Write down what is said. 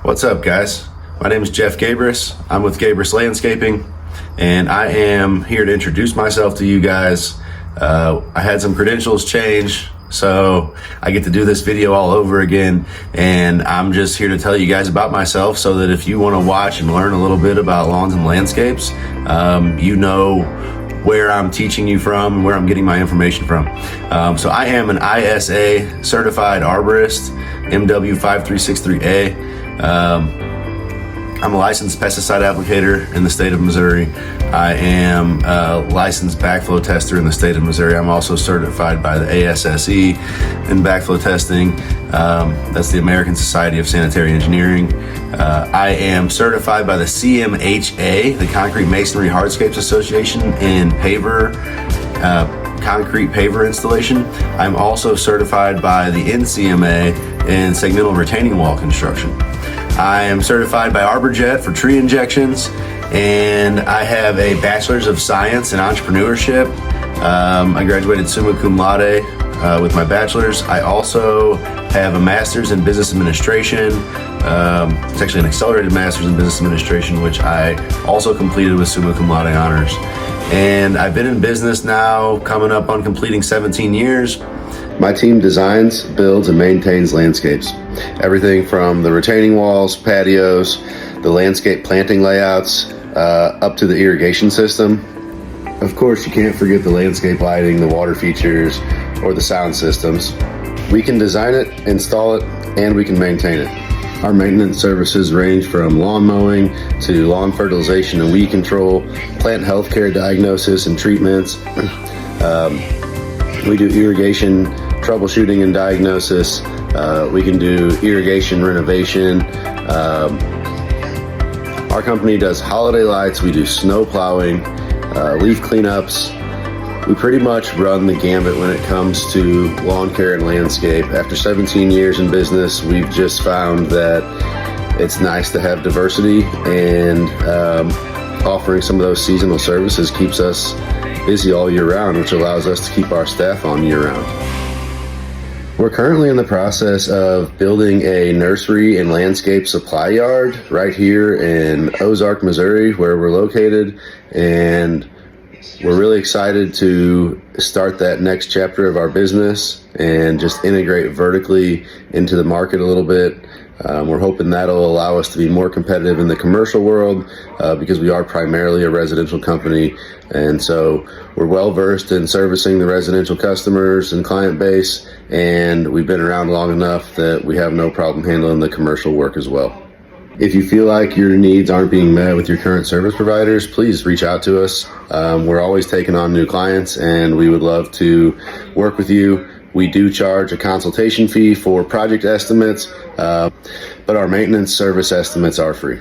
What's up, guys? My name is Jeff Gabris. I'm with Gabris Landscaping, and I am here to introduce myself to you guys. I had some credentials change, so I get to do this video all over again, and I'm just here to tell you guys about myself so that if you want to watch and learn a little bit about lawns and landscapes, you know where I'm teaching you from, where I'm getting my information from. So I am an ISA certified arborist, MW5363A. I'm a licensed pesticide applicator in the state of Missouri. I am a licensed backflow tester in the state of Missouri. I'm also certified by the ASSE in backflow testing. That's the American Society of Sanitary Engineering. I am certified by the CMHA, the Concrete Masonry Hardscapes Association, in concrete paver installation. I'm also certified by the NCMA in segmental retaining wall construction. I am certified by ArborJet for tree injections, and I have a Bachelor's of Science in Entrepreneurship. I graduated summa cum laude with my bachelor's. I also have a Master's in Business Administration. It's actually an accelerated Master's in Business Administration, which I also completed with summa cum laude honors. And I've been in business now, coming up on completing 17 years. My team designs, builds, and maintains landscapes. Everything from the retaining walls, patios, the landscape planting layouts, up to the irrigation system. Of course, you can't forget the landscape lighting, the water features, or the sound systems. We can design it, install it, and we can maintain it. Our maintenance services range from lawn mowing to lawn fertilization and weed control, plant health care diagnosis and treatments. We do irrigation troubleshooting and diagnosis. We can do irrigation renovation. Our company does holiday lights. We do snow plowing, leaf cleanups. We pretty much run the gambit when it comes to lawn care and landscape. After 17 years in business, we've just found that it's nice to have diversity, and offering some of those seasonal services keeps us busy all year round, which allows us to keep our staff on year round. We're currently in the process of building a nursery and landscape supply yard right here in Ozark, Missouri, where we're located, and we're really excited to start that next chapter of our business and just integrate vertically into the market a little bit. We're hoping that'll allow us to be more competitive in the commercial world because we are primarily a residential company, and so we're well versed in servicing the residential customers and client base, and we've been around long enough that we have no problem handling the commercial work as well. If you feel like your needs aren't being met with your current service providers, please reach out to us. We're always taking on new clients, and we would love to work with you. We do charge a consultation fee for project estimates, but our maintenance service estimates are free.